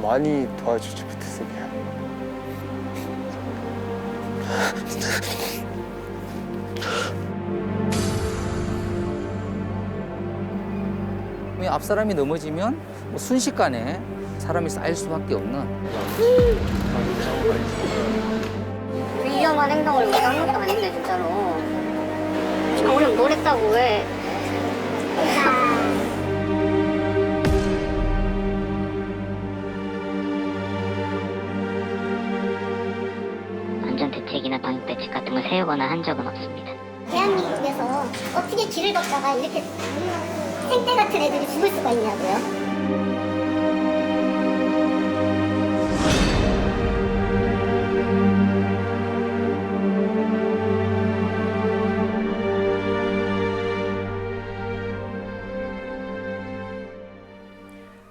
많이 도와주지 못해서 미안. 앞 사람이 넘어지면 뭐 순식간에 사람이 쌓일 수밖에 없는. 위험한 행동을 우리가 한 것도 아닌데 진짜로. 우리 뭘 했다고 왜? 안전대책이나 방역대책 같은 걸 세우거나 한 적은 없습니다. 대한민국 중에서 어떻게 길을 걷다가 이렇게 생떼 같은 애들이 죽을 수가 있냐고요?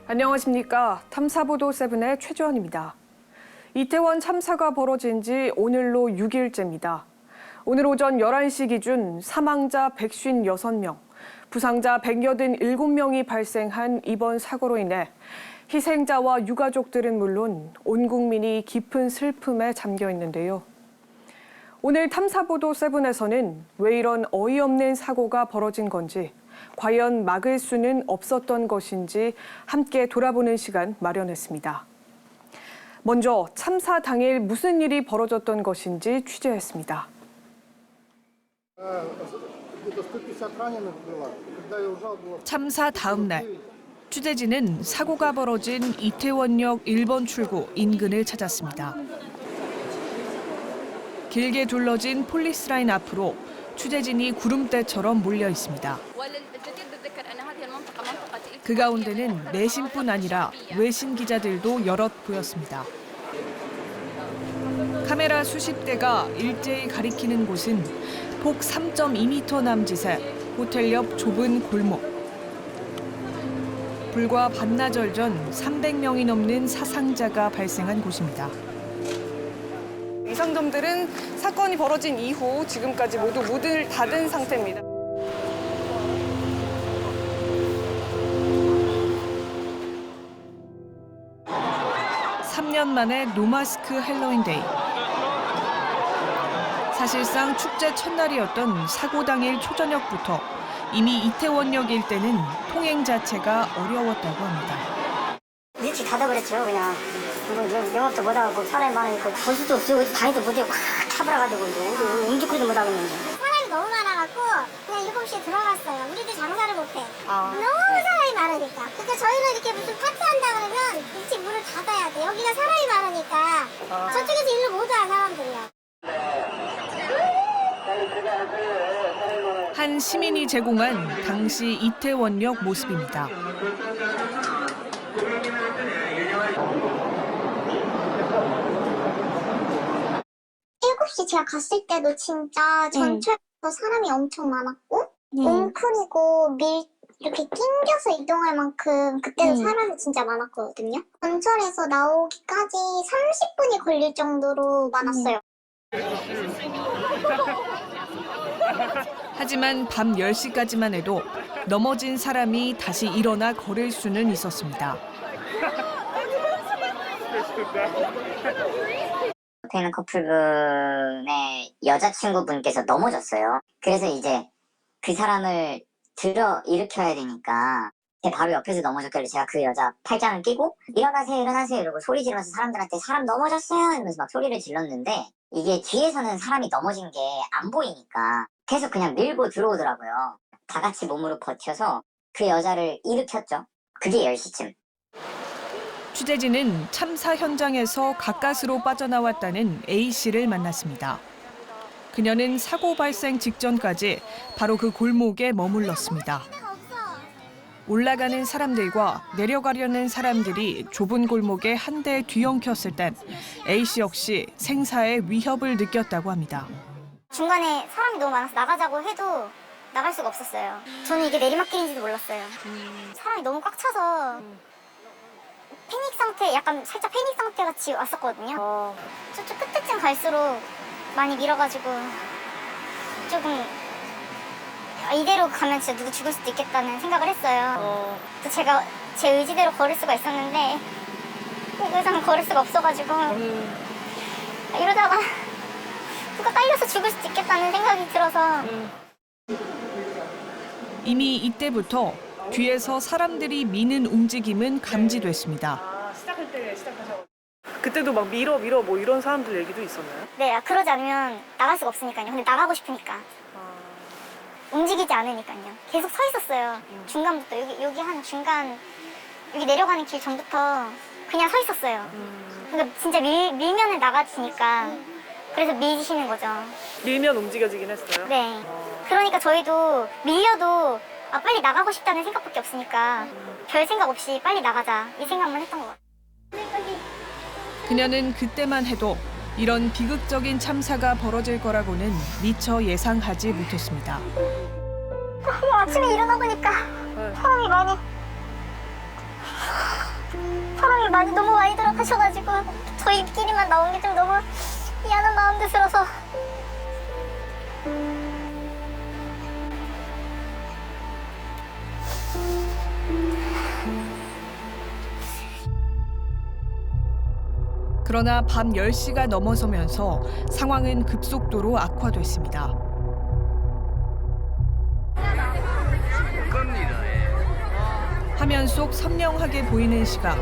안녕하십니까. 탐사보도 세븐의 최주원입니다. 이태원 참사가 벌어진 지 오늘로 6일째입니다. 오늘 오전 11시 기준 사망자 156명, 부상자 187명이 발생한 이번 사고로 인해 희생자와 유가족들은 물론 온 국민이 깊은 슬픔에 잠겨 있는데요. 오늘 탐사보도 세븐에서는 왜 이런 어이없는 사고가 벌어진 건지, 과연 막을 수는 없었던 것인지 함께 돌아보는 시간 마련했습니다. 먼저 참사 당일 무슨 일이 벌어졌던 것인지 취재했습니다. 참사 다음 날, 취재진은 사고가 벌어진 이태원역 1번 출구 인근을 찾았습니다. 길게 둘러진 폴리스라인 앞으로 취재진이 구름대처럼 몰려 있습니다. 그 가운데는 내신뿐 아니라 외신 기자들도 여럿 보였습니다. 카메라 수십 대가 일제히 가리키는 곳은 폭 3.2m 남짓의 호텔 옆 좁은 골목. 불과 반나절 전 300명이 넘는 사상자가 발생한 곳입니다. 이 상점들은 사건이 벌어진 이후 지금까지 모두 문을 닫은 상태입니다. (3년) 만에 노마스크 헬로윈데이. 사실상 축제 첫날이었던 사고 당일 초저녁부터 이미 이태원역 일대는 통행 자체가 어려웠다고 합니다. 일찍 닫아버렸죠 그냥. 영업도 못하고 사람이 많으니까 볼 수도 없고 다니도 못하고 막 타버려가지고 움직이지도 못하겠는데. 사람이 너무 많아갖고 그냥 7시에 들어갔어요. 우리도 장사를 못해. 너무 사람이 많으니까. 그러니까 저희는 이렇게 무슨 파티한다 그러면 일찍 문을 닫아야 돼. 여기가 사람이 많으니까. 저쪽에서 일로 못 와, 사람들이요. 한 시민이 제공한 당시 이태원역 모습입니다. 7시 제가 갔을 때도 진짜 전철에서 사람이 엄청 많았고 웅크리고 이렇게 낑겨서 이동할 만큼 그때도 사람이 진짜 많았거든요. 전철에서 나오기까지 30분이 걸릴 정도로 많았어요. 하지만 밤 10시까지만 해도 넘어진 사람이 다시 일어나 걸을 수는 있었습니다. 옆에 있는 커플분의 여자친구분께서 넘어졌어요. 그래서 이제 그 사람을 일으켜야 되니까 제 바로 옆에서 넘어졌길래 제가 그 여자 팔짱을 끼고 일어나세요 일어나세요 이러고 소리 지르면서 사람들한테 사람 넘어졌어요 이러면서 막 소리를 질렀는데 이게 뒤에서는 사람이 넘어진 게 안 보이니까 계속 그냥 밀고 들어오더라고요. 다 같이 몸으로 버텨서 그 여자를 일으켰죠. 그게 10시쯤. 취재진은 참사 현장에서 가까스로 빠져나왔다는 A씨를 만났습니다. 그녀는 사고 발생 직전까지 바로 그 골목에 머물렀습니다. 올라가는 사람들과 내려가려는 사람들이 좁은 골목에 한데 뒤엉켰을 땐 A씨 역시 생사의 위협을 느꼈다고 합니다. 중간에 사람이 너무 많아서 나가자고 해도 나갈 수가 없었어요. 저는 이게 내리막길인지도 몰랐어요. 사람이 너무 꽉 차서 패닉 상태, 약간 살짝 패닉 상태 같이 왔었거든요. 저쪽 끝에쯤 갈수록 많이 밀어가지고 조금 이대로 가면 진짜 누구 죽을 수도 있겠다는 생각을 했어요. 또 제가 제 의지대로 걸을 수가 있었는데 의자는 걸을 수가 없어가지고 이러다가 누가 딸려서 죽을 수도 있겠다는 생각이 들어서 이미 이때부터 뒤에서 사람들이 미는 움직임은 감지됐습니다. 시작할 때 시작하셔. 그때도 막 밀어 뭐 이런 사람들 얘기도 있었나요? 네, 그러지 않으면 나갈 수가 없으니까요. 근데 나가고 싶으니까 움직이지 않으니까요. 계속 서 있었어요. 중간부터 여기 한 중간 여기 내려가는 길 전부터 그냥 서 있었어요. 그러니까 진짜 밀면은 나가지니까 그래서 미시는 거죠. 밀면 움직여지긴 했어요. 네. 그러니까 저희도 밀려도 빨리 나가고 싶다는 생각밖에 없으니까 별 생각 없이 빨리 나가자 이 생각만 했던 것 같아요. 그녀는 그때만 해도 이런 비극적인 참사가 벌어질 거라고는 미처 예상하지 못했습니다. 아침에 일어나 보니까 사람이 너무 많이 들어가셔가지고 저희끼리만 나온 게 좀 너무 미안한 마음도 들어서 그러나 밤 10시가 넘어서면서 상황은 급속도로 악화됐습니다. 화면 속 선명하게 보이는 시각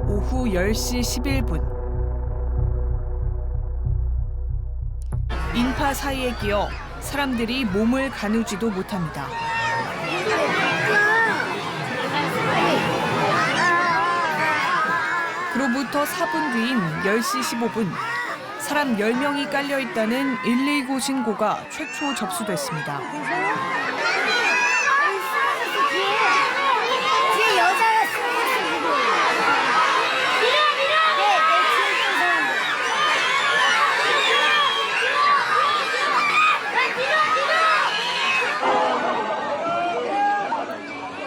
오후 10시 11분. 인파 사이에 끼어 사람들이 몸을 가누지도 못합니다. 그로부터 4분 뒤인 10시 15분, 사람 10명이 깔려있다는 119 신고가 최초 접수됐습니다. 뒤에 여자가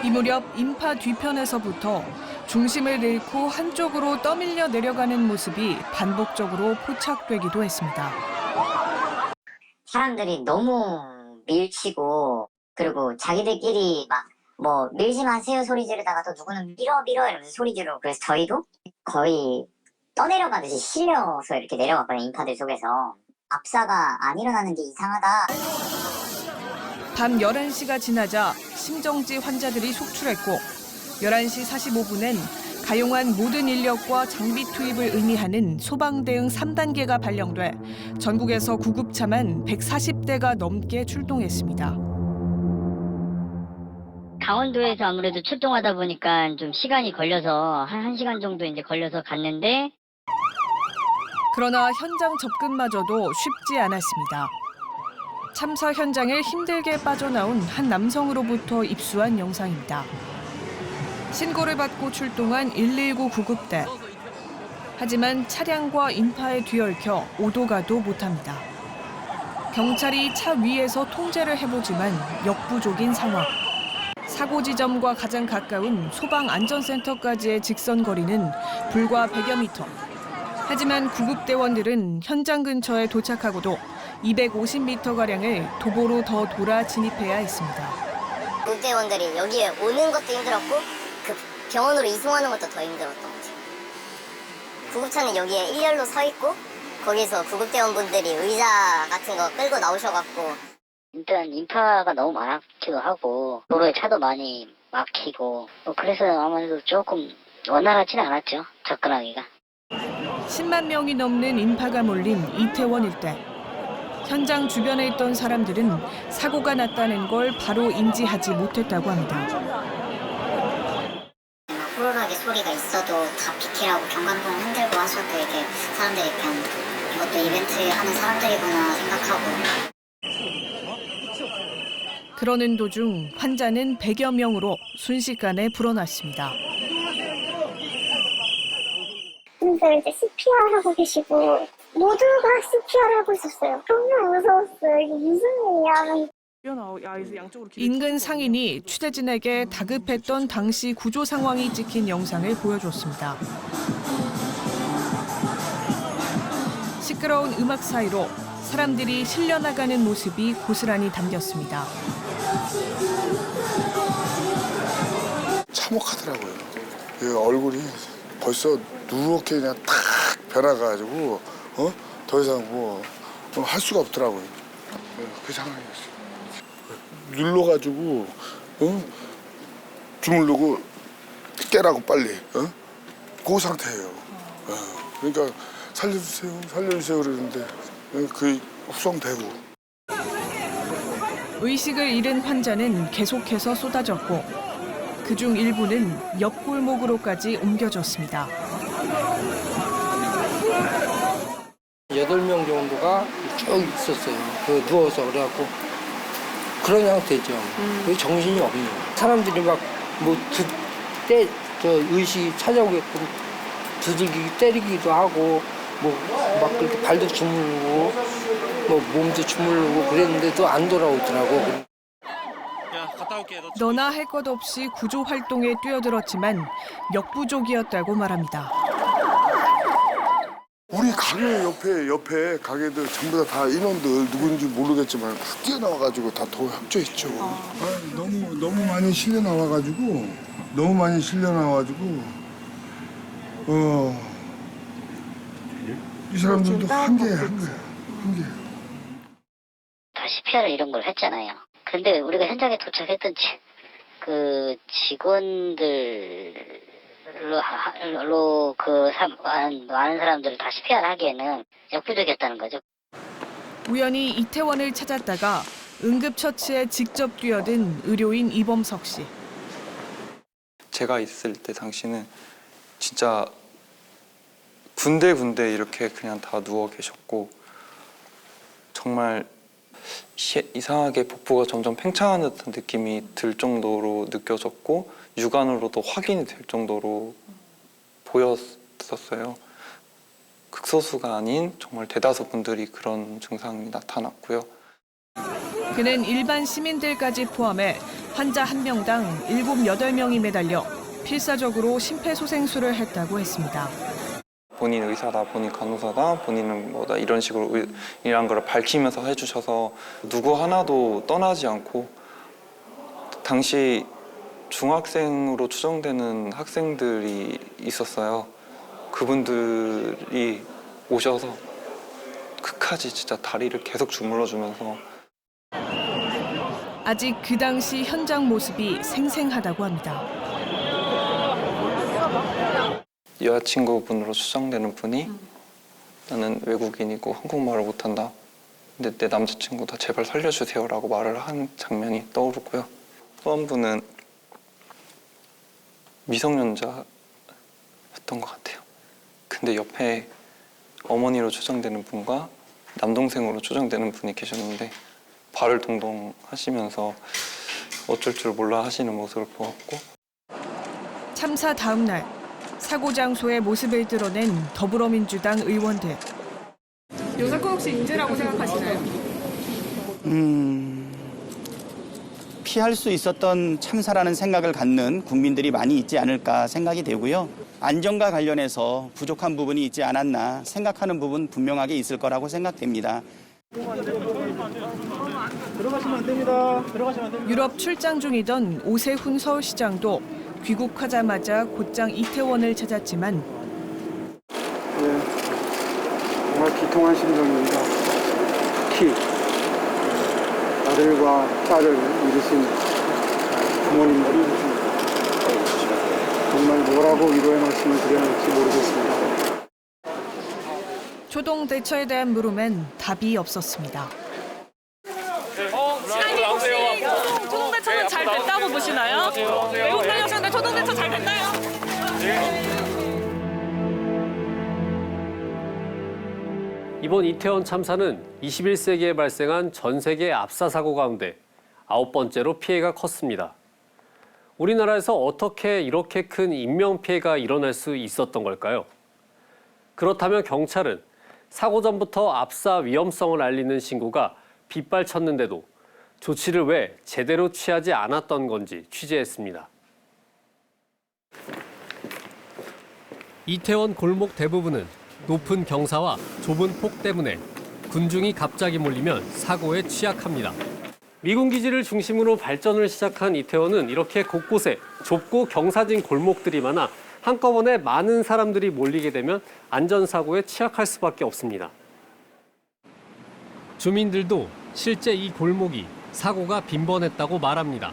이 무렵 인파 뒤편에서부터 중심을 잃고 한쪽으로 떠밀려 내려가는 모습이 반복적으로 포착되기도 했습니다. 사람들이 너무 밀치고 그리고 자기들끼리 막 뭐 밀지 마세요 소리 지르다가 또 누구는 밀어 이러면서 소리 지르고 그래서 저희도 거의 떠내려가듯이 실려서 이렇게 내려갔거든요. 인파들 속에서. 압사가 안 일어나는 게 이상하다. 밤 11시가 지나자 심정지 환자들이 속출했고 11시 45분엔 가용한 모든 인력과 장비 투입을 의미하는 소방대응 3단계가 발령돼 전국에서 구급차만 140대가 넘게 출동했습니다. 강원도에서 아무래도 출동하다 보니까 좀 시간이 걸려서 한 1시간 정도 이제 걸려서 갔는데 그러나 현장 접근마저도 쉽지 않았습니다. 참사 현장에 힘들게 빠져나온 한 남성으로부터 입수한 영상입니다. 신고를 받고 출동한 119 구급대. 하지만 차량과 인파에 뒤얽혀 오도 가도 못합니다. 경찰이 차 위에서 통제를 해보지만 역부족인 상황. 사고 지점과 가장 가까운 소방안전센터까지의 직선거리는 불과 100여 미터. 하지만 구급대원들은 현장 근처에 도착하고도 250m가량을 도보로 더 돌아 진입해야 했습니다. 구급대원들이 여기에 오는 것도 힘들었고 그 병원으로 이송하는 것도 더 힘들었던 거죠. 구급차는 여기에 일렬로 서 있고 거기서 구급대원분들이 의자 같은 거 끌고 나오셔갖고 일단 인파가 너무 많기도 하고 도로에 차도 많이 막히고 그래서 아무래도 조금 원활하지는 않았죠. 접근하기가. 10만 명이 넘는 인파가 몰린 이태원 일대. 현장 주변에 있던 사람들은 사고가 났다는 걸 바로 인지하지 못했다고 합니다. 호루라기 소리가 있어도 다 비키라고 경관봉 흔들고 하셔도 이게 사람들이 그냥 이것도 이벤트 하는 사람들이구나 생각하고. 그러는 도중 환자는 100여 명으로 순식간에 불어났습니다. 분들 이제 CPR 하고 계시고 모두가 CPR 하고 있었어요. 정말 무서웠어요. 이게 무슨 일이야. 인근 상인이 취재진에게 다급했던 당시 구조 상황이 찍힌 영상을 보여줬습니다. 시끄러운 음악 사이로 사람들이 실려나가는 모습이 고스란히 담겼습니다. 참혹하더라고요. 그 얼굴이 벌써 누렇게 그냥 탁 변해가지고 더 이상 할 수가 없더라고요. 그 상황이었어요. 눌러가지고 주물르고 깨라고 빨리 그 상태예요. 그러니까 살려주세요 그러는데 그 후송되고. 의식을 잃은 환자는 계속해서 쏟아졌고 그중 일부는 옆 골목으로까지 옮겨졌습니다. 8명 정도가 쭉 있었어요. 누워서 그래갖고 그런 상태죠. 정신이 없는. 사람들이 막 의식이 찾아오게끔 두들기기 때리기도 하고 막 그렇게 발도 주물르고 몸도 주물르고 그랬는데도 안 돌아오더라고. 너나 할 것 없이 구조 활동에 뛰어들었지만 역부족이었다고 말합니다. 우리 가게 옆에 가게들 전부 다 인원들 누군지 모르겠지만 뛰어나와가지고 다 협조했죠. 너무 많이 실려 나와가지고 이 사람들도 한계야. 다 CPR 이런 걸 했잖아요. 근데 우리가 현장에 도착했던 그 직원들로 많은 사람들을 다 CPR 하기에는 역부족이었다는 거죠. 우연히 이태원을 찾았다가 응급처치에 직접 뛰어든 의료인 이범석 씨. 제가 있을 때 당시는 진짜 군데 이렇게 그냥 다 누워 계셨고 정말 이상하게 복부가 점점 팽창하는 듯한 느낌이 들 정도로 느껴졌고 육안으로도 확인이 될 정도로 보였었어요. 극소수가 아닌 정말 대다수 분들이 그런 증상이 나타났고요. 그는 일반 시민들까지 포함해 환자 1명당 7, 8명이 매달려 필사적으로 심폐소생술을 했다고 했습니다. 본인 의사다, 본인 간호사다, 본인은 뭐다 이런 식으로 이런 걸 밝히면서 해주셔서 누구 하나도 떠나지 않고 당시 중학생으로 추정되는 학생들이 있었어요. 그분들이 오셔서 끝까지 진짜 다리를 계속 주물러주면서 아직 그 당시 현장 모습이 생생하다고 합니다. 여자친구분으로 추정되는 분이 나는 외국인이고 한국말을 못한다. 근데 내 남자친구다 제발 살려주세요라고 말을 한 장면이 떠오르고요. 또 한 분은 미성년자였던 것 같아요. 근데 옆에 어머니로 추정되는 분과 남동생으로 추정되는 분이 계셨는데 발을 동동 하시면서 어쩔 줄 몰라 하시는 모습을 보았고 참사 다음 날 사고 장소의 모습을 드러낸 더불어민주당 의원들. 이 사건 혹시 인재라고 생각하시나요? 피할 수 있었던 참사라는 생각을 갖는 국민들이 많이 있지 않을까 생각이 되고요. 안전과 관련해서 부족한 부분이 있지 않았나 생각하는 부분 분명하게 있을 거라고 생각됩니다. 들어가시면 안 됩니다. 들어가시면 안 됩니다. 유럽 출장 중이던 오세훈 서울시장도 귀국하자마자 곧장 이태원을 찾았지만 정말 비통한 심정입니다. 특히 아들과 딸을 잃으신 부모님들이 정말 뭐라고 위로의 말씀을 드려야 할지 모르겠습니다. 초동 대처에 대한 물음엔 답이 없었습니다. 시장님 혹시 초동 대처는 잘 됐다고 보시나요? 외국 다녀오셨는데 초동 대처 잘 됐나요? 이번 이태원 참사는 21세기에 발생한 전 세계 압사 사고 가운데 9번째로 피해가 컸습니다. 우리나라에서 어떻게 이렇게 큰 인명 피해가 일어날 수 있었던 걸까요? 그렇다면 경찰은 사고 전부터 압사 위험성을 알리는 신고가 빗발쳤는데도 조치를 왜 제대로 취하지 않았던 건지 취재했습니다. 이태원 골목 대부분은 높은 경사와 좁은 폭 때문에 군중이 갑자기 몰리면 사고에 취약합니다. 미군 기지를 중심으로 발전을 시작한 이태원은 이렇게 곳곳에 좁고 경사진 골목들이 많아 한꺼번에 많은 사람들이 몰리게 되면 안전사고에 취약할 수밖에 없습니다. 주민들도 실제 이 골목이 사고가 빈번했다고 말합니다.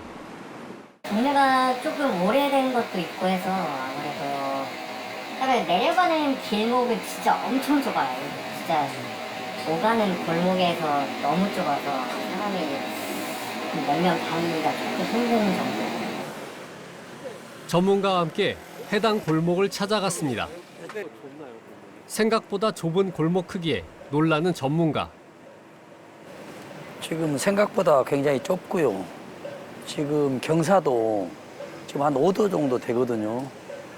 동네가 조금 오래된 것도 있고 해서 아무래도 약간 내려가는 길목은 진짜 엄청 좁아요. 진짜 오가는 골목에서 너무 좁아서 사람이 몇 명 다니기가 조금 힘든 정도. 전문가와 함께 해당 골목을 찾아갔습니다. 생각보다 좁은 골목 크기에 놀라는 전문가. 지금 생각보다 굉장히 좁고요. 지금 경사도 지금 한 5도 정도 되거든요.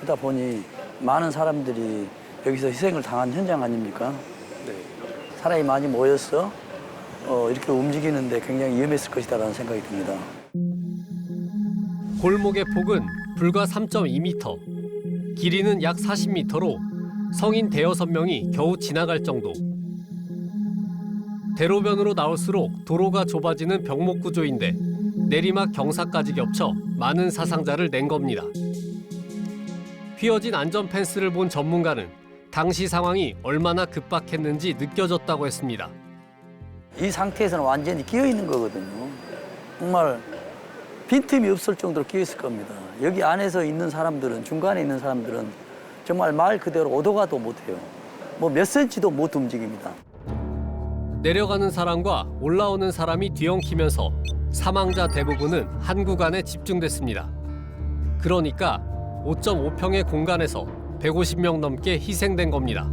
그러다 보니 많은 사람들이 여기서 희생을 당한 현장 아닙니까? 사람이 많이 모여서 이렇게 움직이는데 굉장히 위험했을 것이다라는 생각이 듭니다. 골목의 폭은 불과 3.2m, 길이는 약 40m로 성인 대여섯 명이 겨우 지나갈 정도. 대로변으로 나올수록 도로가 좁아지는 병목 구조인데 내리막 경사까지 겹쳐 많은 사상자를 낸 겁니다. 휘어진 안전 펜스를 본 전문가는 당시 상황이 얼마나 급박했는지 느껴졌다고 했습니다. 이 상태에서는 완전히 끼어 있는 거거든요. 정말 빈틈이 없을 정도로 끼어 있을 겁니다. 여기 안에서 있는 사람들은, 중간에 있는 사람들은 정말 말 그대로 오도 가도 못해요. 뭐 몇 센치도 못 움직입니다. 내려가는 사람과 올라오는 사람이 뒤엉키면서 사망자 대부분은 한 구간에 집중됐습니다. 그러니까 5.5평의 공간에서 150명 넘게 희생된 겁니다.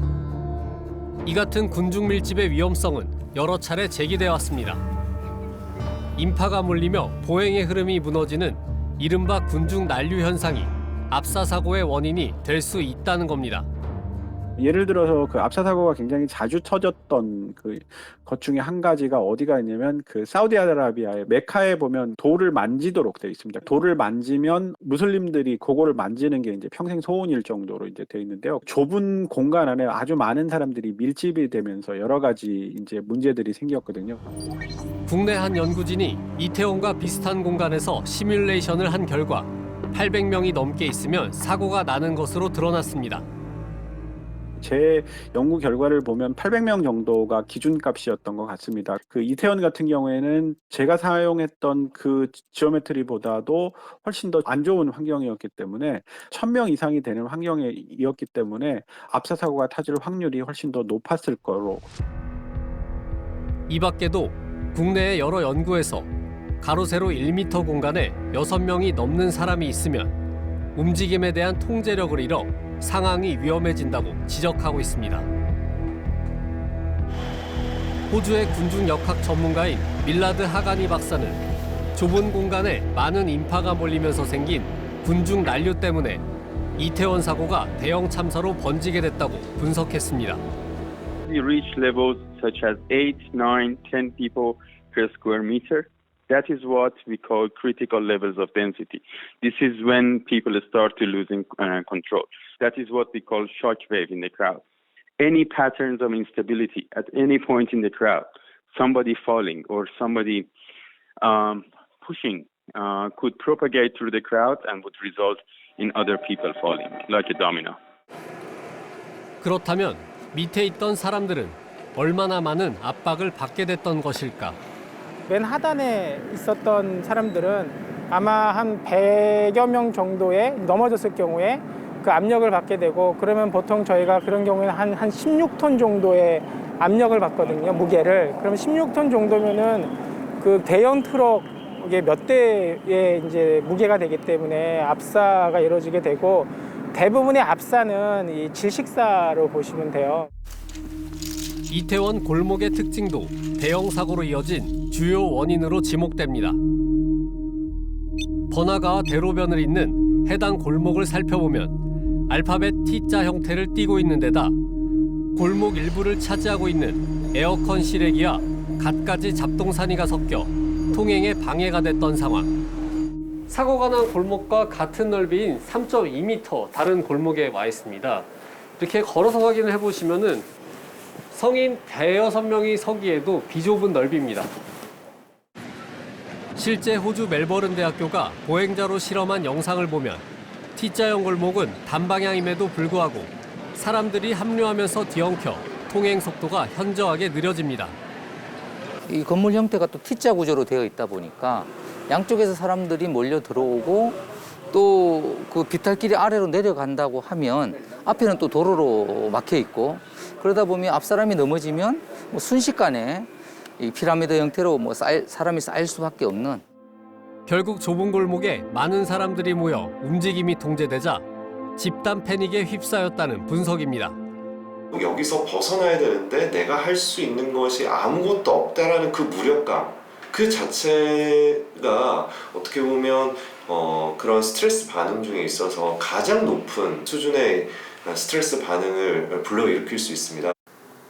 이 같은 군중 밀집의 위험성은 여러 차례 제기돼 왔습니다. 인파가 몰리며 보행의 흐름이 무너지는 이른바 군중 난류 현상이 압사 사고의 원인이 될 수 있다는 겁니다. 예를 들어서 그 압사 사고가 굉장히 자주 터졌던 그 것 중에 한 가지가 어디가 있냐면 그 사우디아라비아의 메카에 보면 돌을 만지도록 되어 있습니다. 돌을 만지면 무슬림들이 그거를 만지는 게 이제 평생 소원일 정도로 이제 되어 있는데요. 좁은 공간 안에 아주 많은 사람들이 밀집이 되면서 여러 가지 이제 문제들이 생겼거든요. 국내 한 연구진이 이태원과 비슷한 공간에서 시뮬레이션을 한 결과 800명이 넘게 있으면 사고가 나는 것으로 드러났습니다. 제 연구 결과를 보면 800명 정도가 기준값이었던 것 같습니다. 그 이태원 같은 경우에는 제가 사용했던 그 지오메트리보다도 훨씬 더 안 좋은 환경이었기 때문에 1000명 이상이 되는 환경이었기 때문에 압사 사고가 터질 확률이 훨씬 더 높았을 거로. 이 밖에도 국내의 여러 연구에서 가로 세로 1m 공간에 6명이 넘는 사람이 있으면 움직임에 대한 통제력을 잃어 상황이 위험해진다고 지적하고 있습니다. 호주의 군중역학 전문가인 밀라드 하가니 박사는 좁은 공간에 많은 인파가 몰리면서 생긴 군중 난류 때문에 이태원 사고가 대형 참사로 번지게 됐다고 분석했습니다. We reach levels such as 8, 9, 10 people per square meter. That is what we call critical levels of density. This is when people start to losing control. That is what we call shock wave in the crowd. Any patterns of instability at any point in the crowd, somebody falling or somebody pushing could propagate through the crowd and would result in other people falling, like a domino. 그렇다면 밑에 있던 사람들은 얼마나 많은 압박을 받게 됐던 것일까? 맨 하단에 있었던 사람들은 아마 한 100여 명 정도에 넘어졌을 경우에 그 압력을 받게 되고, 그러면 보통 저희가 그런 경우에는 한 16톤 정도의 압력을 받거든요, 무게를. 그럼 16톤 정도면은 그 대형 트럭의 몇 대의 이제 무게가 되기 때문에 압사가 이루어지게 되고, 대부분의 압사는 이 질식사로 보시면 돼요. 이태원 골목의 특징도 대형 사고로 이어진 주요 원인으로 지목됩니다. 번화가와 대로변을 잇는 해당 골목을 살펴보면 알파벳 T자 형태를 띠고 있는 데다 골목 일부를 차지하고 있는 에어컨 실외기와 갖가지 잡동사니가 섞여 통행에 방해가 됐던 상황. 사고가 난 골목과 같은 넓이인 3.2m 다른 골목에 와 있습니다. 이렇게 걸어서 확인을 해보시면은 성인 대여섯 명이 서기에도 비좁은 넓이입니다. 실제 호주 멜버른 대학교가 보행자로 실험한 영상을 보면 T자형 골목은 단방향임에도 불구하고 사람들이 합류하면서 뒤엉켜 통행 속도가 현저하게 느려집니다. 이 건물 형태가 또 T자 구조로 되어 있다 보니까 양쪽에서 사람들이 몰려 들어오고 또 그 비탈길이 아래로 내려간다고 하면 앞에는 또 도로로 막혀 있고 그러다 보면 앞 사람이 넘어지면 뭐 순식간에 이 피라미드 형태로 뭐 사람이 쌓일 수밖에 없는. 결국 좁은 골목에 많은 사람들이 모여 움직임이 통제되자 집단 패닉에 휩싸였다는 분석입니다. 여기서 벗어나야 되는데 내가 할 수 있는 것이 아무것도 없다라는 그 무력감 그 자체가 어떻게 보면 그런 스트레스 반응 중에 있어서 가장 높은 수준의 스트레스 반응을 불러일으킬 수 있습니다.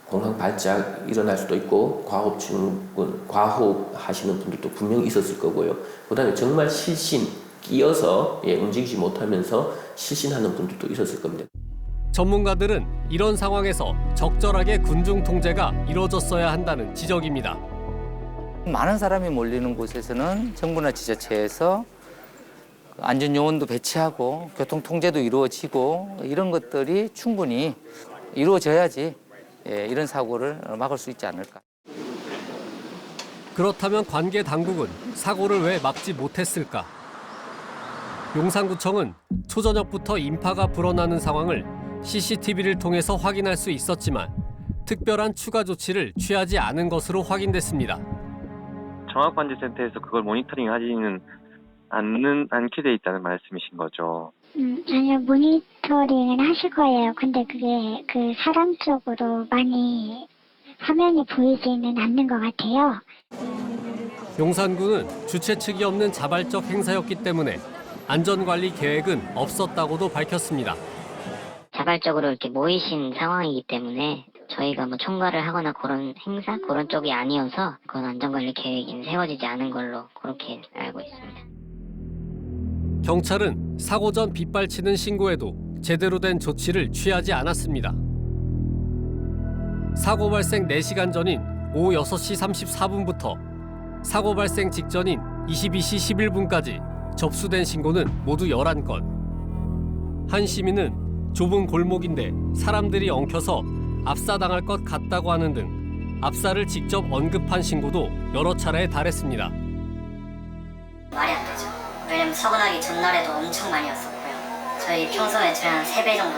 공황 발작 일어날 수도 있고 과호흡하시는 분들도 분명히 있었을 거고요. 그다음에 정말 실신 끼어서 움직이지 못하면서 실신하는 분들도 있었을 겁니다. 전문가들은 이런 상황에서 적절하게 군중 통제가 이루어졌어야 한다는 지적입니다. 많은 사람이 몰리는 곳에서는 정부나 지자체에서 안전 요원도 배치하고 교통 통제도 이루어지고 이런 것들이 충분히 이루어져야지 이런 사고를 막을 수 있지 않을까. 그렇다면 관계 당국은 사고를 왜 막지 못했을까? 용산구청은 초저녁부터 인파가 불어나는 상황을 CCTV를 통해서 확인할 수 있었지만 특별한 추가 조치를 취하지 않은 것으로 확인됐습니다. 종합관제센터에서 그걸 모니터링하지는 않게 돼 있다는 말씀이신 거죠? 아니요, 모니터링은 하실 거예요. 근데 그게 그 사람 쪽으로 많이 화면이 보이지는 않는 것 같아요. 용산구는 주최 측이 없는 자발적 행사였기 때문에 안전관리 계획은 없었다고도 밝혔습니다. 자발적으로 이렇게 모이신 상황이기 때문에 저희가 뭐 총괄을 하거나 그런 행사 그런 쪽이 아니어서 그건 안전관리 계획이 세워지지 않은 걸로 그렇게 알고 있습니다. 경찰은 사고 전 빗발치는 신고에도 제대로 된 조치를 취하지 않았습니다. 사고 발생 4시간 전인 오후 6시 34분부터 사고 발생 직전인 22시 11분까지 접수된 신고는 모두 11건. 한 시민은 좁은 골목인데 사람들이 엉켜서 압사당할 것 같다고 하는 등 압사를 직접 언급한 신고도 여러 차례에 달했습니다. 말이 안 되죠. 왜냐면 사고 나기 전날에도 엄청 많이 왔었고요. 저희 평소에 저희 한 3배 정도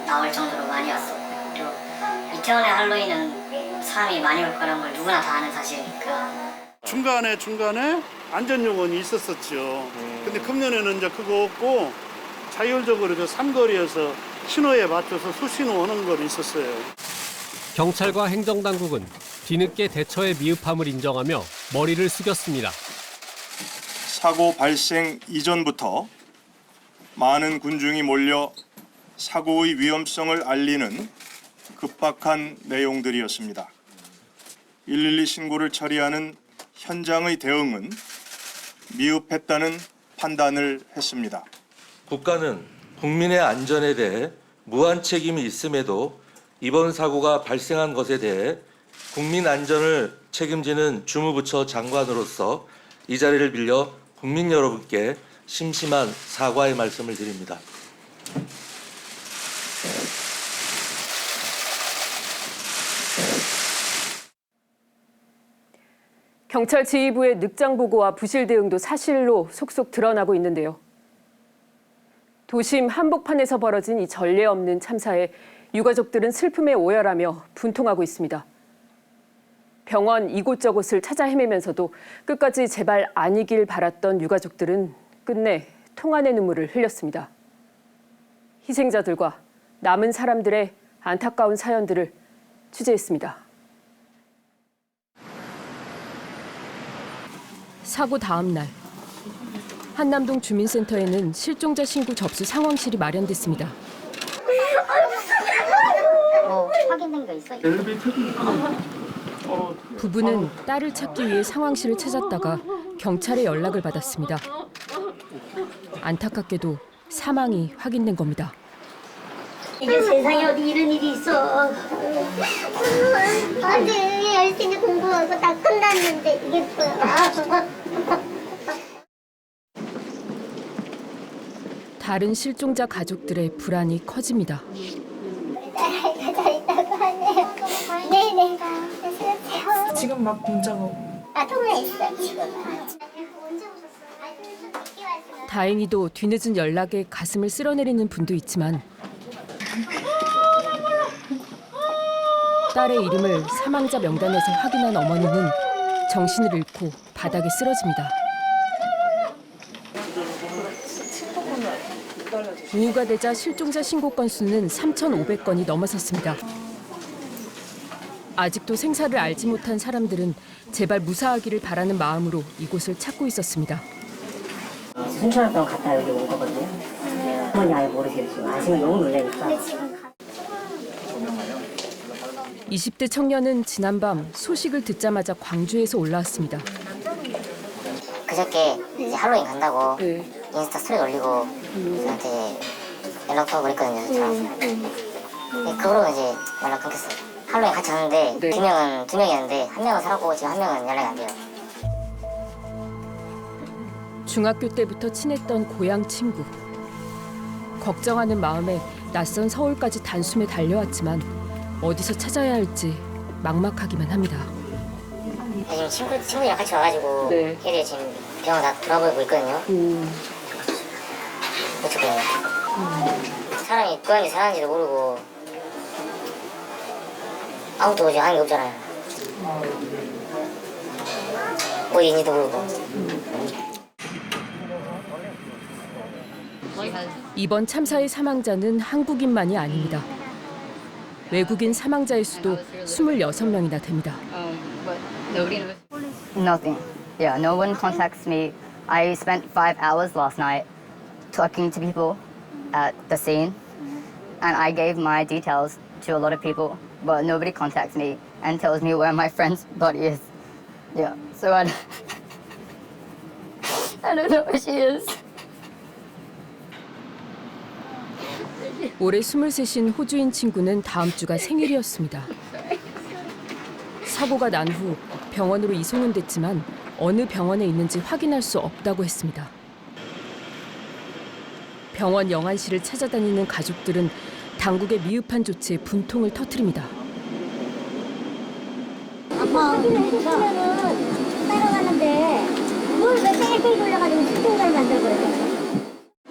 나올 정도로 많이 왔었고요. 그리고 이태원의 할로윈은 사람이 많이 올 거라는 걸 누구나 다 아는 사실이니까. 중간에 안전요원이 있었었죠. 근데 금년에는 이제 그거 없고 자율적으로 저 삼거리에서 신호에 맞춰서 수신호 오는 건 있었어요. 경찰과 행정당국은 뒤늦게 대처에 미흡함을 인정하며 머리를 숙였습니다. 사고 발생 이전부터 많은 군중이 몰려 사고의 위험성을 알리는 급박한 내용들이었습니다. 112 신고를 처리하는 현장의 대응은 미흡했다는 판단을 했습니다. 국가는 국민의 안전에 대해 무한 책임이 있음에도 이번 사고가 발생한 것에 대해 국민 안전을 책임지는 주무부처 장관으로서 이 자리를 빌려 국민 여러분께 심심한 사과의 말씀을 드립니다. 경찰 지휘부의 늑장 보고와 부실 대응도 사실로 속속 드러나고 있는데요. 도심 한복판에서 벌어진 이 전례 없는 참사에 유가족들은 슬픔에 오열하며 분통하고 있습니다. 병원 이곳저곳을 찾아 헤매면서도 끝까지 제발 아니길 바랐던 유가족들은 끝내 통안의 눈물을 흘렸습니다. 희생자들과 남은 사람들의 안타까운 사연들을 취재했습니다. 사고 다음 날 한남동 주민센터에는 실종자 신고 접수 상황실이 마련됐습니다. 뭐 확인된 거 있어? 부부는 딸을 찾기 위해 상황실을 찾았다가 경찰에 연락을 받았습니다. 안타깝게도 사망이 확인된 겁니다. 이게 세상에 어디 이런 일이 있어. 아들 열심히 공부하고 다 끝났는데 이게 뭐야. 다른 실종자 가족들의 불안이 커집니다. 잘 있다고 하네요. 네네. 지금 막 공장어. 통화에 있어요, 지금. 다행히도 뒤늦은 연락에 가슴을 쓸어내리는 분도 있지만 딸의 이름을 사망자 명단에서 확인한 어머니는 정신을 잃고 바닥에 쓰러집니다. 오후가 되자 실종자 신고 건수는 3,500건이 넘어섰습니다. 아직도 생사를 알지 못한 사람들은 제발 무사하기를 바라는 마음으로 이곳을 찾고 있었습니다. 순천을 병원 갔다 여기 온 거거든요. 어머니 아예 모르시겠지만 아시면 너무 놀라니까. 20대 청년은 지난밤 소식을 듣자마자 광주에서 올라왔습니다. 그저께 이제 할로윈 간다고 인스타 스토리 올리고 저한테 연락도 하고 그랬거든요. 저랑. 그거로 이제 연락 끊겼어요. 할로윈 같이 갔는데 두 명이었는데 한 명은 살았고 지금 한 명은 연락이 안 돼요. 중학교 때부터 친했던 고향 친구. 걱정하는 마음에 낯선 서울까지 단숨에 달려왔지만 어디서 찾아야 할지 막막하기만 합니다. 지금 친구들이랑 같이 와가지고 걔들이 지금 병원 다 돌아보고 있거든요. 어떡해요. 사람이 고양이 사는지도 모르고 아무도 오지 하는 게 없잖아요. 어디인지도 모르고. 이번 참사의 사망자는 한국인만이 아닙니다. 외국인 사망자의 수도 26명이나 됩니다. Nothing. Yeah, no one contacts me. I spent 5 hours last night talking to people at the scene, and I gave my details to a lot of people, but nobody contacts me and tells me where my friend's body is. Yeah, so I don't know where she is. 올해 23인 호주인 친구는 다음 주가 생일이었습니다. 사고가 난 후 병원으로 이송은 됐지만 어느 병원에 있는지 확인할 수 없다고 했습니다. 병원 영안실을 찾아다니는 가족들은 당국의 미흡한 조치에 분통을 터뜨립니다. 아빠 확인해줬으면은 따라가는데 뭘 왜 뺑뺑 돌려가지고 실종자를 만들고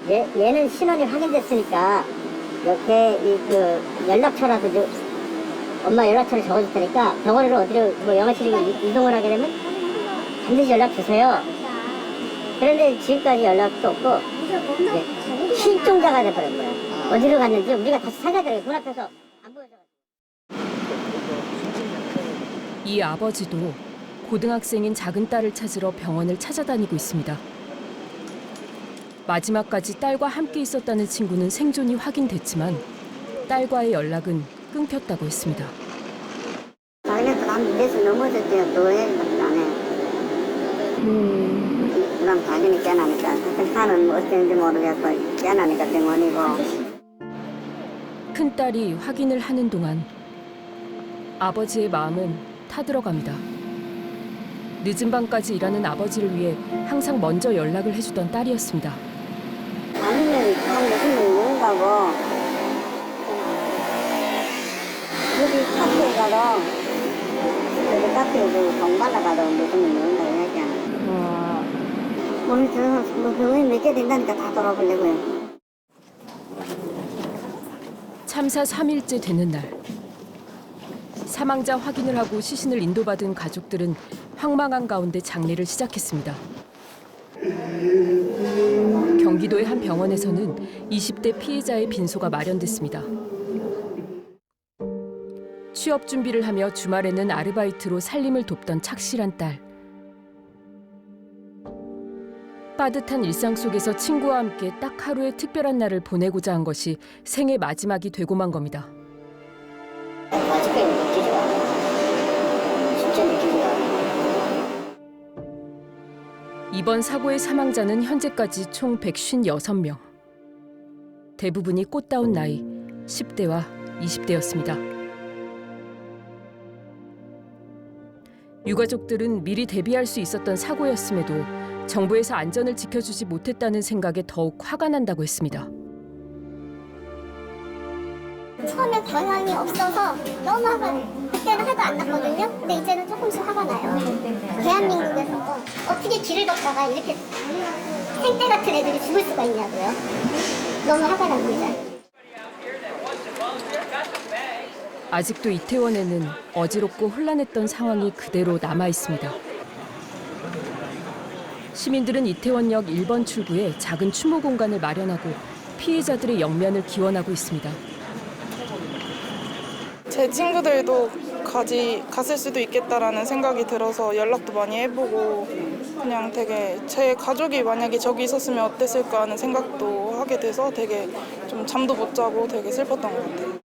그래? 얘는 신원이 확인됐으니까 옆에 연락처라도 엄마 연락처를 적어줄 테니까 병원으로 어디로 뭐 영화실에 이동을 하게 되면 반드시 연락 주세요. 그런데 지금까지 연락도 없고 실종자가 돼버린 거야. 어디로 갔는지 우리가 다시 찾아드려요. 문 앞에서 안 보여줘. 이 아버지도 고등학생인 작은 딸을 찾으러 병원을 찾아다니고 있습니다. 마지막까지 딸과 함께 있었다는 친구는 생존이 확인됐지만 딸과의 연락은 끊겼다고 했습니다. 자기네들 한 입에서 넘어졌대요. 노예밖에 안 해요. 그럼 당연히 깨나니까. 사는 뭐 어땠는지 모르겠고 깨나니까 병원이고. 큰딸이 확인을 하는 동안 아버지의 마음은 타들어갑니다. 늦은 밤까지 일하는 아버지를 위해 항상 먼저 연락을 해주던 딸이었습니다. 아니면 한 무슨 일 가고 여기 카페에 가도 여기 카페에도 공부하러 가도 무슨 일 있는다고 얘기하는. 오늘 저 병원에 몇 개 된다니까 다 돌아보려고요. 참사 3일째 되는 날. 사망자 확인을 하고 시신을 인도받은 가족들은 황망한 가운데 장례를 시작했습니다. 경기도의 한 병원에서는 20대 피해자의 빈소가 마련됐습니다. 취업 준비를 하며 주말에는 아르바이트로 살림을 돕던 착실한 딸. 빠듯한 일상 속에서 친구와 함께 딱 하루의 특별한 날을 보내고자 한 것이 생애 마지막이 되고 만 겁니다. 이번 사고의 사망자는 현재까지 총 156명. 대부분이 꽃다운 나이 10대와 20대였습니다. 유가족들은 미리 대비할 수 있었던 사고였음에도 정부에서 안전을 지켜주지 못했다는 생각에 더욱 화가 난다고 했습니다. 처음에 경황이 없어서 너무 그때는 화도 안 났거든요. 근데 이제는 조금씩 화가 나요. 대한민국에서 어떻게 길을 걷다가 이렇게 생떼 같은 애들이 죽을 수가 있냐고요. 너무 화가 납니다. 아직도 이태원에는 어지럽고 혼란했던 상황이 그대로 남아 있습니다. 시민들은 이태원역 1번 출구에 작은 추모 공간을 마련하고 피해자들의 영면을 기원하고 있습니다. 제 친구들도 갔을 수도 있겠다라는 생각이 들어서 연락도 많이 해보고 그냥 되게 제 가족이 만약에 저기 있었으면 어땠을까 하는 생각도 하게 돼서 되게 좀 잠도 못 자고 되게 슬펐던 것 같아요.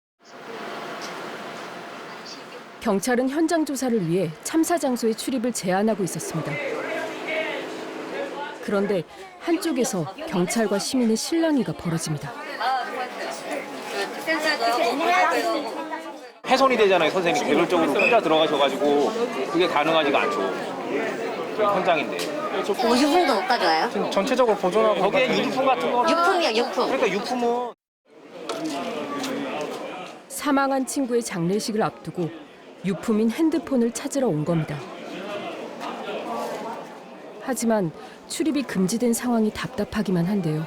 경찰은 현장 조사를 위해 참사 장소의 출입을 제한하고 있었습니다. 그런데 한쪽에서 경찰과 시민의 실랑이가 벌어집니다. 훼손이 되잖아요, 선생님. 개별적으로 혼자 들어가셔가지고 그게 가능하지가 않죠. 현장인데. 50분도 못 가져와요? 전체적으로 보존하고 거기에 유품 같은 거. 유품이요, 유품. 그러니까 유품은. 사망한 친구의 장례식을 앞두고 유품인 핸드폰을 찾으러 온 겁니다. 하지만 출입이 금지된 상황이 답답하기만 한데요.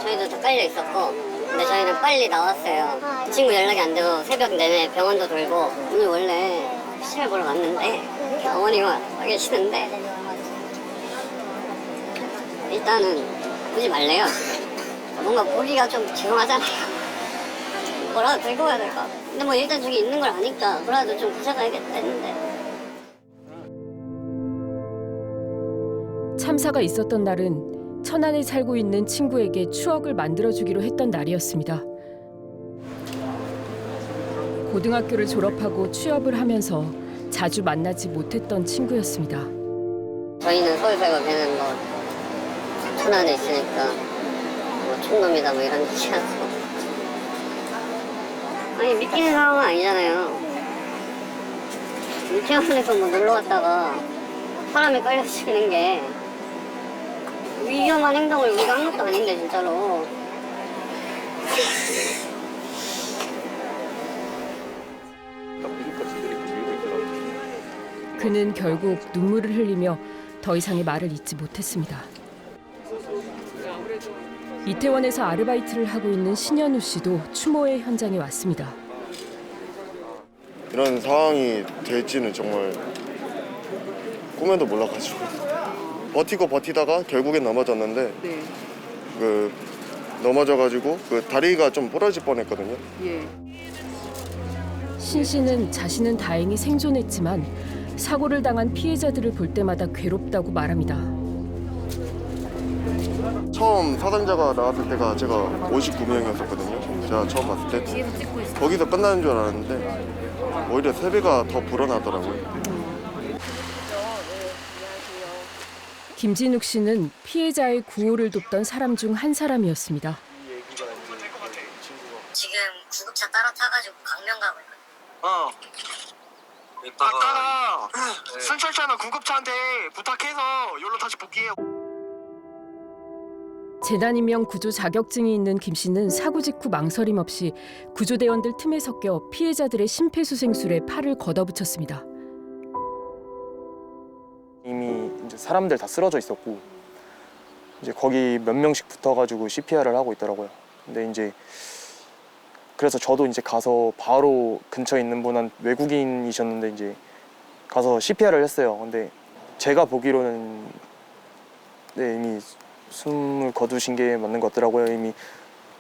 저희도 다 깔려 있었고, 근데 저희는 빨리 나왔어요. 친구 연락이 안 돼서 새벽 내내 병원도 돌고, 오늘 원래 시험을 보러 갔는데 어머니가 와 계시는데 일단은 보지 말래요. 뭔가 보기가 좀 죄송하잖아요. 뭐라도 들고 가야 될까. 근데 뭐 일단 저기 있는 걸 아니까 뭐라도 좀 가져가야겠다 했는데. 참사가 있었던 날은 천안에 살고 있는 친구에게 추억을 만들어주기로 했던 날이었습니다. 고등학교를 졸업하고 취업을 하면서 자주 만나지 못했던 친구였습니다. 저희는 서울 살고 걔는 뭐 천안에 있으니까 뭐 촌놈이다 뭐 이런 뜻이었어. 아니 믿기는 상황은 아니잖아요. 이태원에서 뭐 놀러 갔다가 사람이 깔려 죽는 게 위험한 행동을 우리가 한 것도 아닌데 진짜로. 그는 결국 눈물을 흘리며 더 이상의 말을 잇지 못했습니다. 이태원에서 아르바이트를 하고 있는 신현우 씨도 추모의 현장에 왔습니다. 이런 상황이 될지는 정말 꿈에도 몰라가지고 버티고 버티다가 결국엔 넘어졌는데 그 넘어져가지고 그 다리가 좀 부러질 뻔했거든요. 신 씨는 자신은 다행히 생존했지만 사고를 당한 피해자들을 볼 때마다 괴롭다고 말합니다. 처음 사상자가 나왔을 때가 제가 59명이었었거든요. 제가 처음 봤을 때 거기서 끝나는 줄 알았는데 오히려 3배가 더 불어나더라고요. 김진욱 씨는 피해자의 구호를 돕던 사람 중 한 사람이었습니다. 지금 구급차 따로 타가지고 강명 가고 있거든. 아까 순찰차나 구급차한테 부탁해서 여기로 다시 복귀해요. 재난인명 구조 자격증이 있는 김 씨는 사고 직후 망설임 없이 구조대원들 틈에 섞여 피해자들의 심폐소생술에 팔을 걷어붙였습니다. 이미 이제 사람들 다 쓰러져 있었고 이제 거기 몇 명씩 붙어가지고 CPR을 하고 있더라고요. 근데 이제 그래서 저도 이제 가서 바로 근처에 있는 분한 외국인이셨는데 이제 가서 CPR을 했어요. 근데 제가 보기로는 이미 숨을 거두신 게 맞는 것 같더라고요. 이미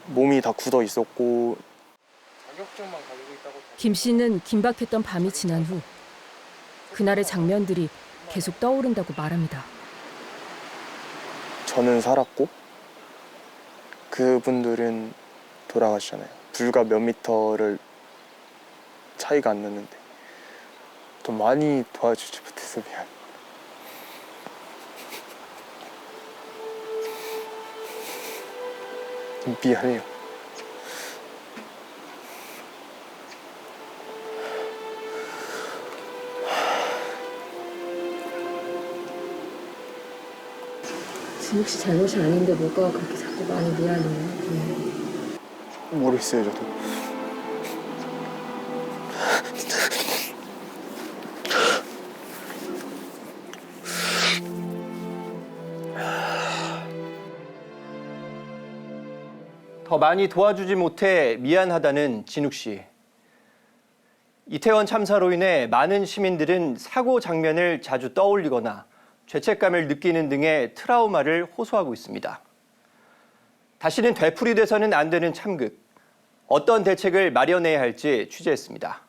몸이 다 굳어 있었고. 김 씨는 긴박했던 밤이 지난 후 그날의 장면들이 계속 떠오른다고 말합니다. 저는 살았고 그분들은 돌아가시잖아요. 불과 몇 미터를 차이가 안 났는데 더 많이 도와주지 못해서 미안. 미안해요. 진욱 씨 잘못이 아닌데 뭐가 그렇게 자꾸 많이 미안해요. 모르겠어요, 저도. 더 많이 도와주지 못해 미안하다는 진욱 씨. 이태원 참사로 인해 많은 시민들은 사고 장면을 자주 떠올리거나 죄책감을 느끼는 등의 트라우마를 호소하고 있습니다. 다시는 되풀이돼서는 안 되는 참극. 어떤 대책을 마련해야 할지 취재했습니다.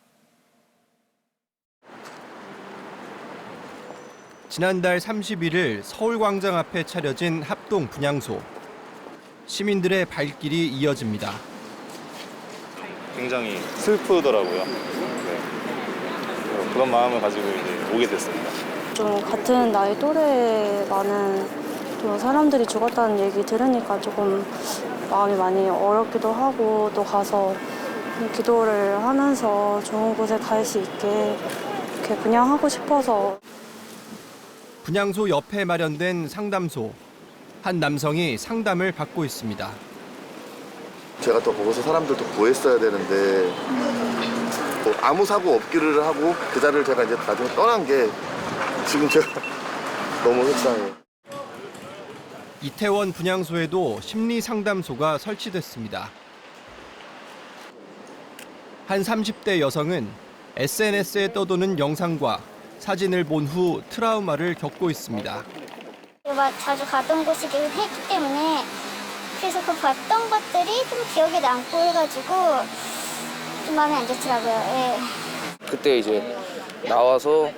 지난달 31일 서울광장 앞에 차려진 합동 분향소. 시민들의 발길이 이어집니다. 굉장히 슬프더라고요. 네. 그런 마음을 가지고 이제 오게 됐습니다. 좀 같은 나이 또래 많은 좀 사람들이 죽었다는 얘기 들으니까 조금 마음이 많이 어렵기도 하고 또 가서 기도를 하면서 좋은 곳에 갈 수 있게 이렇게 분향하고 싶어서. 분향소 옆에 마련된 상담소. 한 남성이 상담을 받고 있습니다. 제가 더 거기서 사람들도 구했어야 되는데 뭐 아무 사고 없기를 하고 그 자리를 제가 이제 나중에 떠난 게 지금 제가 너무 속상해요. 이태원 분향소에도 심리상담소가 설치됐습니다. 한 30대 여성은 SNS에 떠도는 영상과 사진을 본 후 트라우마를 겪고 있습니다. 자주 가던 곳이기 했기 때문에 그래서 그 봤던 것들이 좀 기억에 남고 해가지고 좀 마음이 안 좋더라고요. 예. 그때 이제 나와서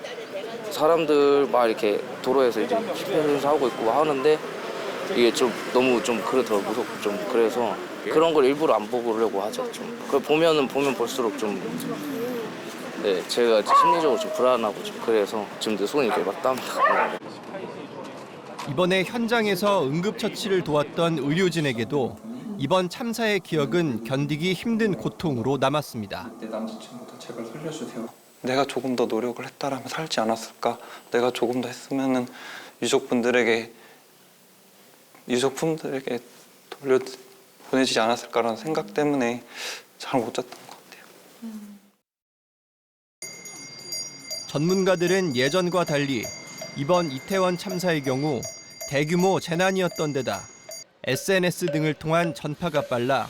사람들 막 이렇게 도로에서 이제 집회를 하고 있고 하는데 이게 좀 너무 좀 그렇더라고요. 무섭고 좀 그래서 그런 걸 일부러 안 보려고 하죠. 좀 그걸 보면 볼수록 좀 네, 제가 심리적으로 좀 불안하고 좀 그래서 지금도 손이 이렇게 막 땀이 나고. 이번에 현장에서 응급처치를 도왔던 의료진에게도 이번 참사의 기억은 견디기 힘든 고통으로 남았습니다. 내 남자친구도 제발 살려주세요. 내가 조금 더 노력을 했다라면 살지 않았을까? 내가 조금 더 했으면은 유족분들에게 돌려보내지지 않았을까라는 생각 때문에 잘 못 잤던 것 같아요. 전문가들은 예전과 달리 이번 이태원 참사의 경우 대규모 재난이었던 데다 SNS 등을 통한 전파가 빨라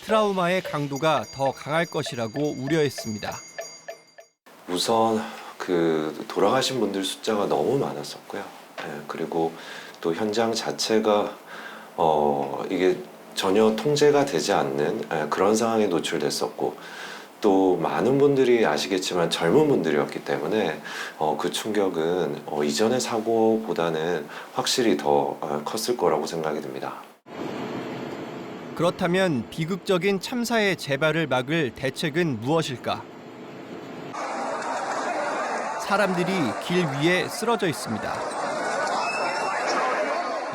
트라우마의 강도가 더 강할 것이라고 우려했습니다. 우선 그 돌아가신 분들 숫자가 너무 많았었고요. 그리고 또 현장 자체가 이게 전혀 통제가 되지 않는 그런 상황에 노출됐었고 또 많은 분들이 아시겠지만 젊은 분들이었기 때문에 그 충격은 이전의 사고보다는 확실히 더 컸을 거라고 생각이 듭니다. 그렇다면 비극적인 참사의 재발을 막을 대책은 무엇일까? 사람들이 길 위에 쓰러져 있습니다.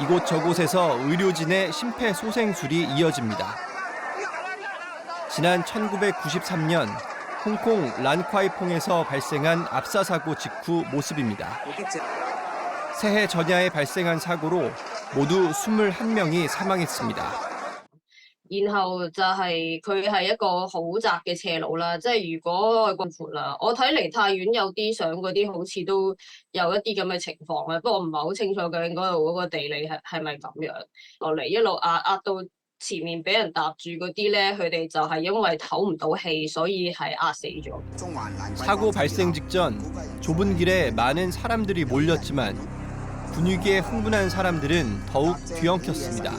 이곳저곳에서 의료진의 심폐소생술이 이어집니다. 지난 1993년 홍콩 란콰이퐁에서 발생한 압사사고 직후 모습입니다. 새해 전야에 발생한 사고로 모두 21명이 사망했습니다. 然後就係佢係一個好窄嘅斜路啦，即係如果咁闊啦，我睇梨泰院有啲相嗰啲好似都有一啲咁嘅情況嘅，不過唔係好清楚究竟嗰度嗰個地理係咪咁樣落嚟一路壓到前面俾人搭住嗰啲咧，佢哋就係因為唞唔到氣，所以係壓死咗。 사고 발생 직전 좁은 길에 많은 사람들이 몰렸지만 분위기에 흥분한 사람들은 더욱 뒤엉켰습니다.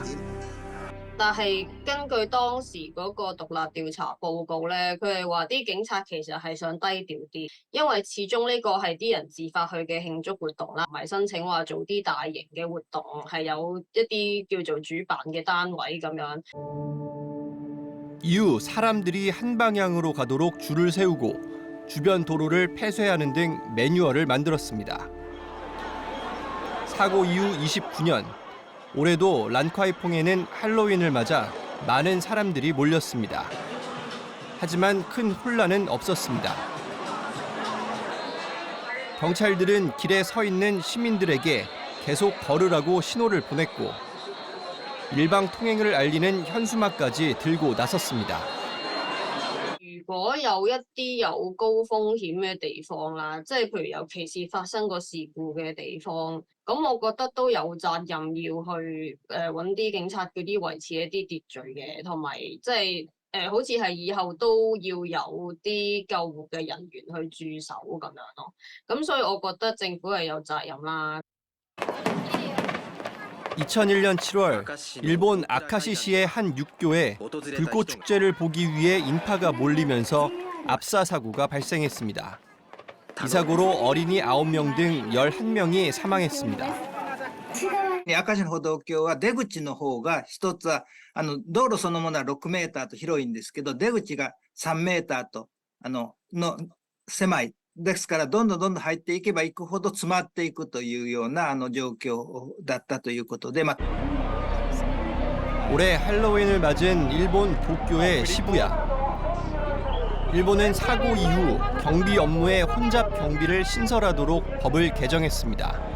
但係根據當時嗰個獨立調查報告咧，佢哋話啲警察其實係想低調啲，因為始終呢個係啲人自發去嘅慶祝活動啦，唔係申請話做啲大型嘅活動，係有一啲叫做主辦嘅單位咁樣。 이후 사람들이 한 방향으로 가도록 줄을 세우고 주변 도로를 폐쇄하는 등 매뉴얼을 만들었습니다. 사고 이후 29년, 올해도 란콰이퐁에는 할로윈을 맞아 많은 사람들이 몰렸습니다. 하지만 큰 혼란은 없었습니다. 경찰들은 길에 서 있는 시민들에게 계속 걸으라고 신호를 보냈고 일방 통행을 알리는 현수막까지 들고 나섰습니다. 如果有一啲有高風險嘅地方啦，即係譬如尤其是發生過事故嘅地方，咁我覺得都有責任要去揾啲警察嗰啲維持一啲秩序嘅，同埋即係好似係以後都要有啲救護嘅人員去駐守咁樣咯。咁所以我覺得政府係有責任啦。 2001년 7월 일본 아카시시의 한 육교에 불꽃 축제를 보기 위해 인파가 몰리면서 압사 사고가 발생했습니다. 이 사고로 어린이 9명 등 11명이 사망했습니다. 明石歩道橋は出口の方が一つは道路そのものは6メーターと広いんですけど出口が3メーターとの狭いですからどんどん入っていけばいくほど詰まっていくというような状況だったということで、올해 할로윈을 맞은 일본 도쿄의 시부야. 일본은 사고 이후 경비 업무에 혼잡 경비를 신설하도록 법을 개정했습니다.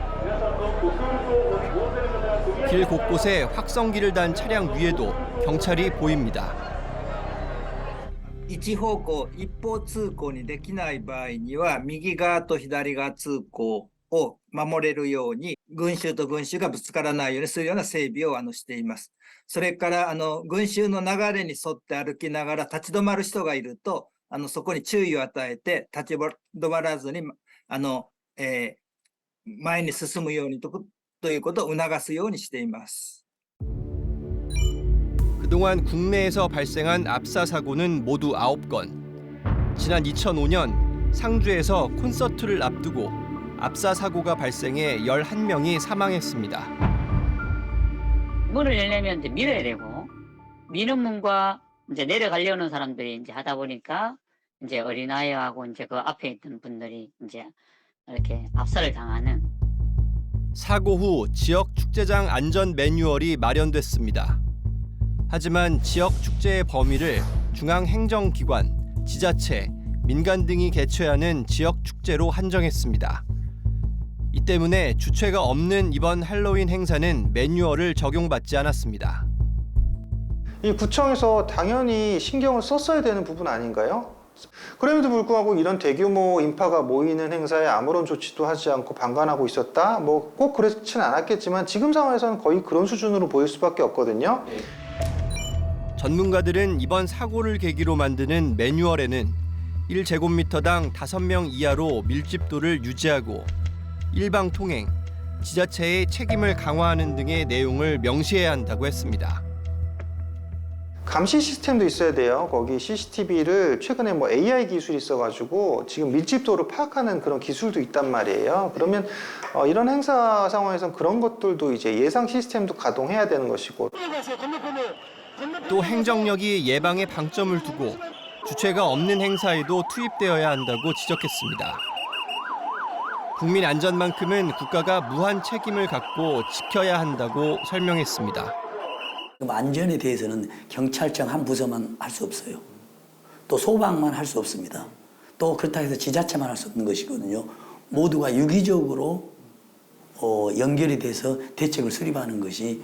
길 곳곳에 확성기를 단 차량 위에도 경찰이 보입니다. 一方向一方通行にできない場合には右側と左側通行を守れるように群衆と群衆がぶつからないようにするような整備をしています。それから群衆の流れに沿って歩きながら立ち止まる人がいるとそこに注意を与えて立ち止まらずに前に進むようにということを促すようにしています。 그동안 국내에서 발생한 압사 사고는 모두 9건. 지난 2005년 상주에서 콘서트를 앞두고 압사 사고가 발생해 11명이 사망했습니다. 문을 열려면 이제 밀어야 되고 미는 문과 이제 내려가려는 사람들이 이제 하다 보니까 이제 어린아이하고 이제 그 앞에 있던 분들이 이제 이렇게 압사를 당하는. 사고 후 지역 축제장 안전 매뉴얼이 마련됐습니다. 하지만 지역 축제의 범위를 중앙행정기관, 지자체, 민간 등이 개최하는 지역 축제로 한정했습니다. 이 때문에 주최가 없는 이번 할로윈 행사는 매뉴얼을 적용받지 않았습니다. 이 구청에서 당연히 신경을 썼어야 되는 부분 아닌가요? 그럼에도 불구하고 이런 대규모 인파가 모이는 행사에 아무런 조치도 하지 않고 방관하고 있었다? 뭐 꼭 그렇진 않았겠지만 지금 상황에서는 거의 그런 수준으로 보일 수밖에 없거든요. 전문가들은 이번 사고를 계기로 만드는 매뉴얼에는 1제곱미터당 5명 이하로 밀집도를 유지하고 일방 통행, 지자체의 책임을 강화하는 등의 내용을 명시해야 한다고 했습니다. 감시 시스템도 있어야 돼요. 거기 CCTV를 최근에 뭐 AI 기술이 있어가지고 지금 밀집도를 파악하는 그런 기술도 있단 말이에요. 그러면 이런 행사 상황에선 그런 것들도 이제 예상 시스템도 가동해야 되는 것이고. 또 행정력이 예방에 방점을 두고 주체가 없는 행사에도 투입되어야 한다고 지적했습니다. 국민 안전만큼은 국가가 무한 책임을 갖고 지켜야 한다고 설명했습니다. 안전에 대해서는 경찰청 한 부서만 할 수 없어요. 또 소방만 할 수 없습니다. 또 그렇다 해서 지자체만 할 수 없는 것이거든요. 모두가 유기적으로 연결이 돼서 대책을 수립하는 것이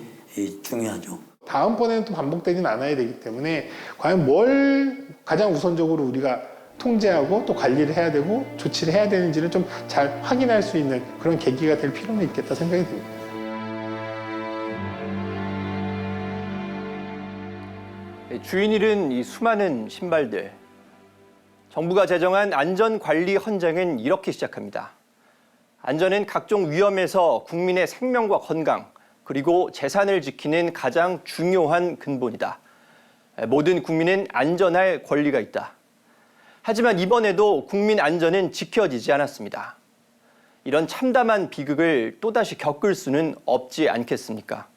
중요하죠. 다음번에는 또 반복되진 않아야 되기 때문에 과연 뭘 가장 우선적으로 우리가 통제하고 또 관리를 해야 되고 조치를 해야 되는지를 좀 잘 확인할 수 있는 그런 계기가 될 필요는 있겠다 생각이 듭니다. 주인 잃은 이 수많은 신발들. 정부가 제정한 안전관리 헌장은 이렇게 시작합니다. 안전은 각종 위험에서 국민의 생명과 건강, 그리고 재산을 지키는 가장 중요한 근본이다. 모든 국민은 안전할 권리가 있다. 하지만 이번에도 국민 안전은 지켜지지 않았습니다. 이런 참담한 비극을 또다시 겪을 수는 없지 않겠습니까?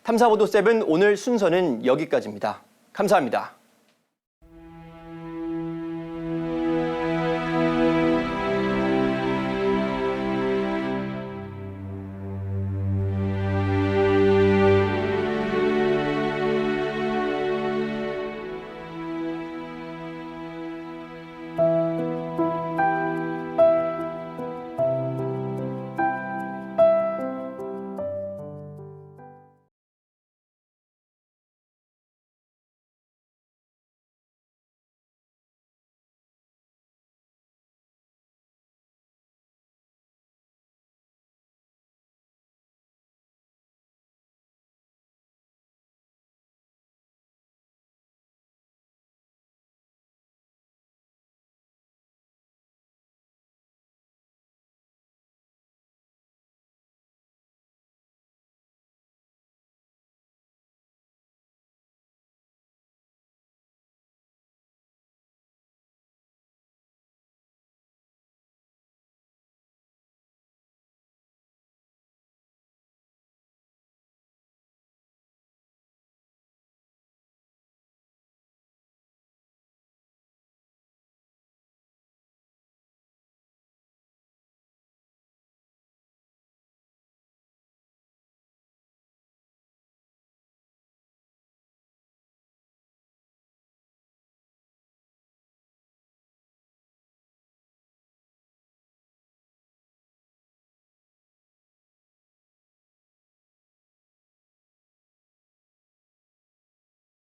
탐사보도 7 오늘 순서는 여기까지입니다. 감사합니다.